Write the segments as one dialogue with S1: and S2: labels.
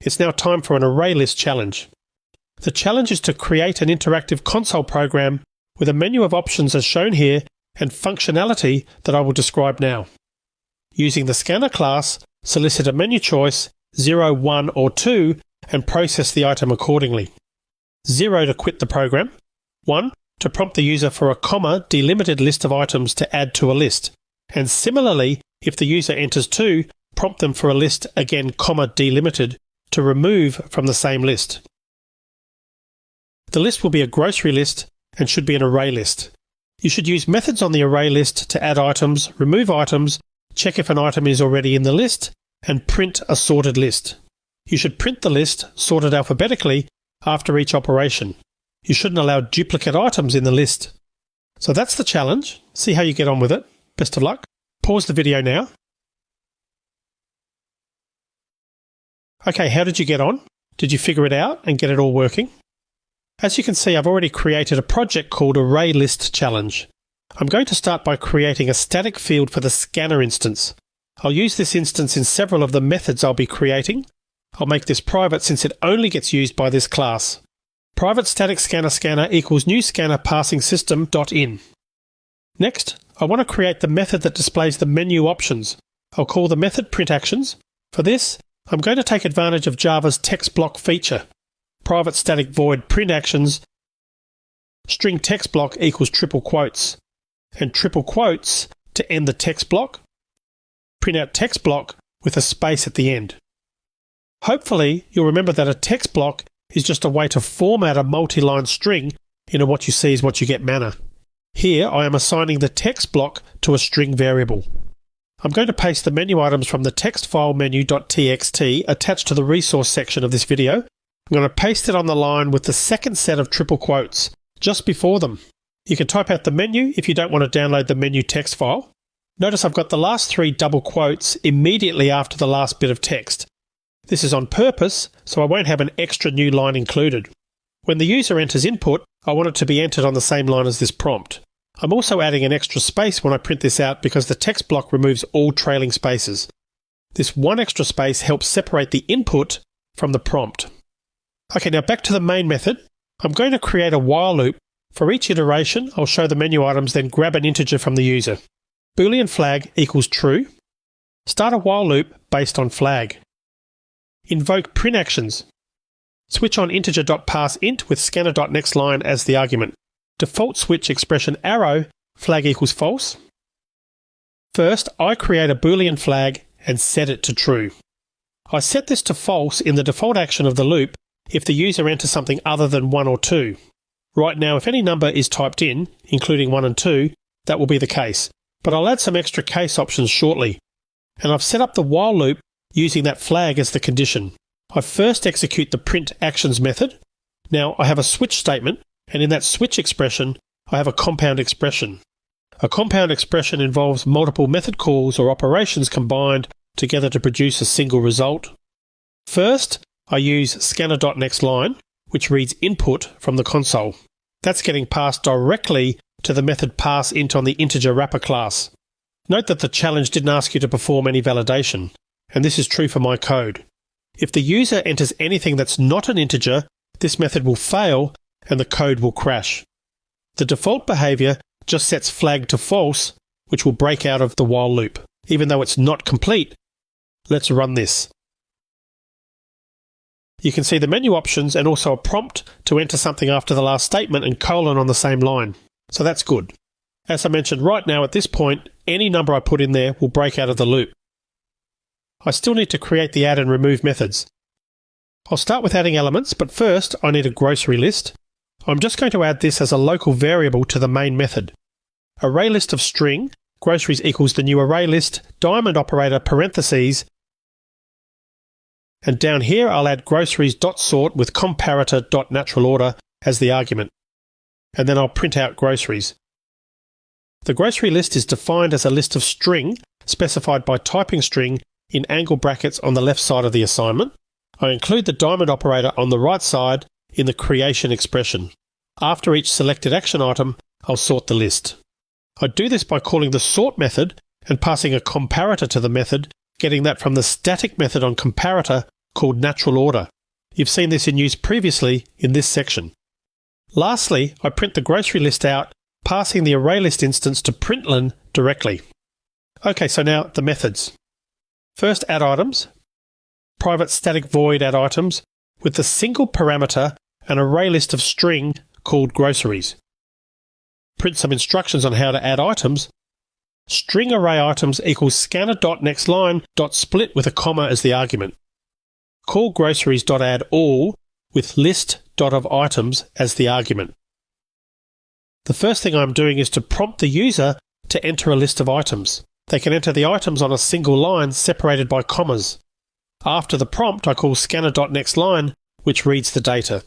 S1: It's now time for an ArrayList challenge. The challenge is to create an interactive console program with a menu of options as shown here and functionality that I will describe now. Using the scanner class, solicit a menu choice 0, 1 or 2 and process the item accordingly. 0 to quit the program, 1 to prompt the user for a comma delimited list of items to add to a list, and similarly, if the user enters 2, prompt them for a list again comma delimited to remove from the same list. The list will be a grocery list and should be an array list. You should use methods on the array list to add items, remove items, check if an item is already in the list, and print a sorted list. You should print the list, sorted alphabetically, after each operation. You shouldn't allow duplicate items in the list. So that's the challenge. See how you get on with it. Best of luck. Pause the video now. Okay, how did you get on? Did you figure it out and get it all working? As you can see, I've already created a project called ArrayList Challenge. I'm going to start by creating a static field for the scanner instance. I'll use this instance in several of the methods I'll be creating. I'll make this private since it only gets used by this class. Private static scanner equals new scanner passing system.in. Next, I want to create the method that displays the menu options. I'll call the method printActions. For this, I'm going to take advantage of Java's text block feature. Private static void printActions string text block equals triple quotes, and triple quotes to end the text block, print out text block with a space at the end. Hopefully, you'll remember that a text block is just a way to format a multi-line string in a what you see is what you get manner. Here, I am assigning the text block to a string variable. I'm going to paste the menu items from the text file menu.txt attached to the resource section of this video. I'm going to paste it on the line with the second set of triple quotes just before them. You can type out the menu if you don't want to download the menu text file. Notice I've got the last 3 double quotes immediately after the last bit of text. This is on purpose, so I won't have an extra new line included. When the user enters input, I want it to be entered on the same line as this prompt. I'm also adding an extra space when I print this out because the text block removes all trailing spaces. This one extra space helps separate the input from the prompt. Okay, now back to the main method. I'm going to create a while loop. For each iteration, I'll show the menu items, then grab an integer from the user. Boolean flag equals true. Start a while loop based on flag. Invoke printActions. Switch on integer.parseInt with scanner.nextLine as the argument. Default switch expression arrow, flag equals false. First, I create a Boolean flag and set it to true. I set this to false in the default action of the loop if the user enters something other than 1 or 2. Right now, if any number is typed in, including 1 and 2, that will be the case, but I'll add some extra case options shortly. And I've set up the while loop using that flag as the condition. I first execute the printActions method. Now I have a switch statement, and in that switch expression, I have a compound expression. A compound expression involves multiple method calls or operations combined together to produce a single result. First, I use scanner.nextLine, which reads input from the console. That's getting passed directly to the method parseInt on the integer wrapper class. Note that the challenge didn't ask you to perform any validation, and this is true for my code. If the user enters anything that's not an integer, this method will fail and the code will crash. The default behavior just sets flag to false, which will break out of the while loop. Even though it's not complete, let's run this. You can see the menu options and also a prompt to enter something after the last statement and colon on the same line. So that's good. As I mentioned, right now at this point, any number I put in there will break out of the loop. I still need to create the add and remove methods. I'll start with adding elements, but first I need a grocery list. I'm just going to add this as a local variable to the main method. Array list of string, groceries equals the new array list, diamond operator parentheses, and down here I'll add groceries.sort with comparator.naturalorder as the argument. And then I'll print out groceries. The grocery list is defined as a list of string specified by typing string in angle brackets on the left side of the assignment. I include the diamond operator on the right side in the creation expression. After each selected action item, I'll sort the list. I do this by calling the sort method and passing a comparator to the method, getting that from the static method on comparator called natural order. You've seen this in use previously in this section. Lastly, I print the grocery list out, passing the ArrayList instance to println directly. Okay, so now the methods. First, add items. Private static void add items with the single parameter an ArrayList of string called groceries. Print some instructions on how to add items. String array items equals scanner.nextLine.split with a comma as the argument. Call groceries.addAll with list.ofItems as the argument. The first thing I'm doing is to prompt the user to enter a list of items. They can enter the items on a single line separated by commas. After the prompt, I call scanner.nextLine, which reads the data.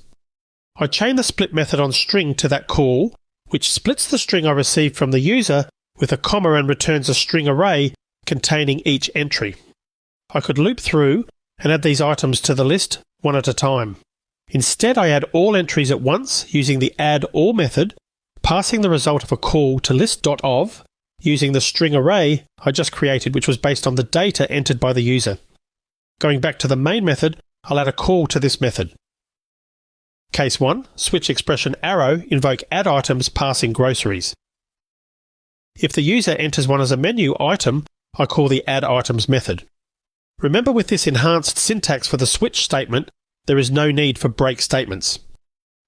S1: I chain the split method on string to that call, which splits the string I received from the user with a comma and returns a string array containing each entry. I could loop through and add these items to the list one at a time. Instead, I add all entries at once using the addAll method, passing the result of a call to list.of using the string array I just created, which was based on the data entered by the user. Going back to the main method, I'll add a call to this method. Case 1, switch expression arrow, invoke add items passing groceries. If the user enters one as a menu item, I call the add items method. Remember, with this enhanced syntax for the switch statement, there is no need for break statements.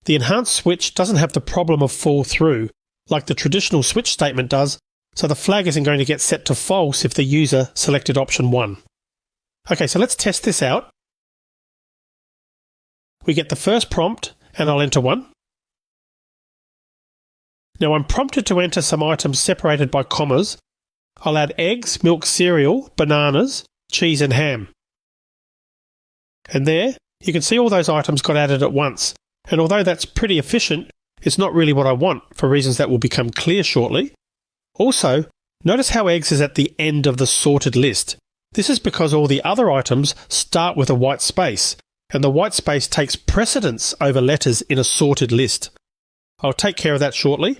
S1: The enhanced switch doesn't have the problem of fall through, like the traditional switch statement does, so the flag isn't going to get set to false if the user selected option 1. Okay, so let's test this out. We get the first prompt, and I'll enter 1. Now I'm prompted to enter some items separated by commas. I'll add eggs, milk, cereal, bananas, cheese and ham. And there, you can see all those items got added at once. And although that's pretty efficient, it's not really what I want for reasons that will become clear shortly. Also, notice how eggs is at the end of the sorted list. This is because all the other items start with a white space, and the white space takes precedence over letters in a sorted list. I'll take care of that shortly.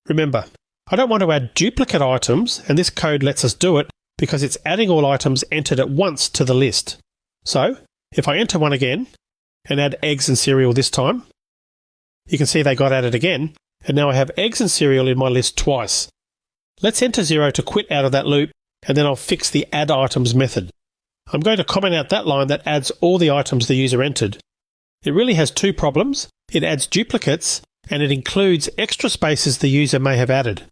S1: Remember, I don't want to add duplicate items, and this code lets us do it because it's adding all items entered at once to the list. So, if I enter 1 again, and add eggs and cereal this time, you can see they got added again, and now I have eggs and cereal in my list twice. Let's enter 0 to quit out of that loop, and then I'll fix the add items method. I'm going to comment out that line that adds all the items the user entered. It really has 2 problems. It adds duplicates, and it includes extra spaces the user may have added.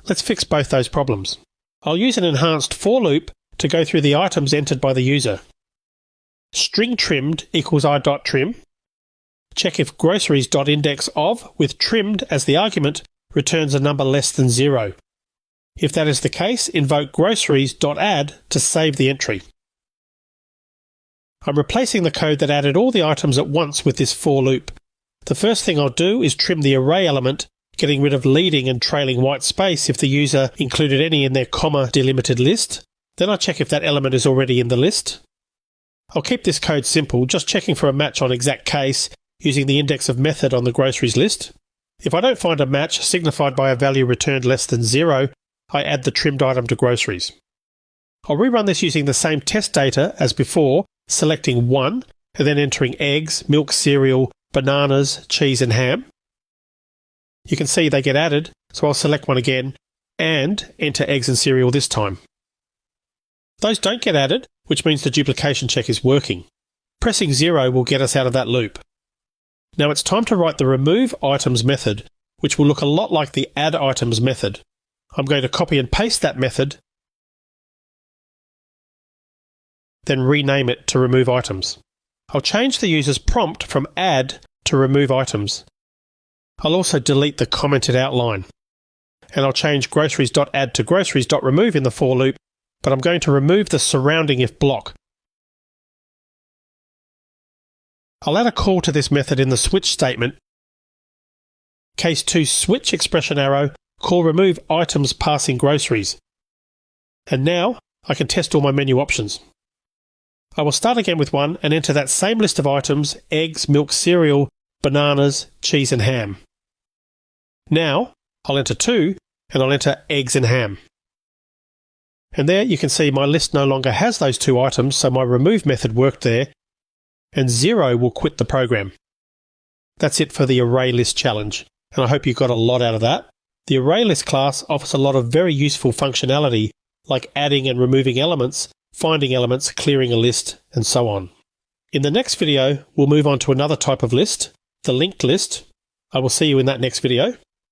S1: Let's fix both those problems. I'll use an enhanced for loop to go through the items entered by the user. String trimmed equals i.trim. Check if groceries.indexOf with trimmed as the argument returns a number less than 0. If that is the case, invoke groceries.add to save the entry. I'm replacing the code that added all the items at once with this for loop. The first thing I'll do is trim the array element, getting rid of leading and trailing white space if the user included any in their comma delimited list. Then I check if that element is already in the list. I'll keep this code simple, just checking for a match on exact case using the index of method on the groceries list. If I don't find a match signified by a value returned less than 0, I add the trimmed item to groceries. I'll rerun this using the same test data as before, selecting 1 and then entering eggs, milk, cereal, bananas, cheese and ham. You can see they get added, so I'll select 1 again and enter eggs and cereal this time. Those don't get added, which means the duplication check is working. Pressing 0 will get us out of that loop. Now it's time to write the remove items method, which will look a lot like the add items method. I'm going to copy and paste that method, then rename it to remove items. I'll change the user's prompt from add to remove items. I'll also delete the commented outline. And I'll change groceries.add to groceries.remove in the for loop, but I'm going to remove the surrounding if block. I'll add a call to this method in the switch statement. Case 2 switch expression arrow, call remove items passing groceries. And now I can test all my menu options. I will start again with 1 and enter that same list of items, eggs, milk, cereal, bananas, cheese and ham. Now I'll enter 2 and I'll enter eggs and ham. And there you can see my list no longer has those 2 items, so my remove method worked there, and 0 will quit the program. That's it for the ArrayList challenge, and I hope you got a lot out of that. The ArrayList class offers a lot of very useful functionality like adding and removing elements, finding elements, clearing a list, and so on. In the next video, we'll move on to another type of list, the linked list. I will see you in that next video.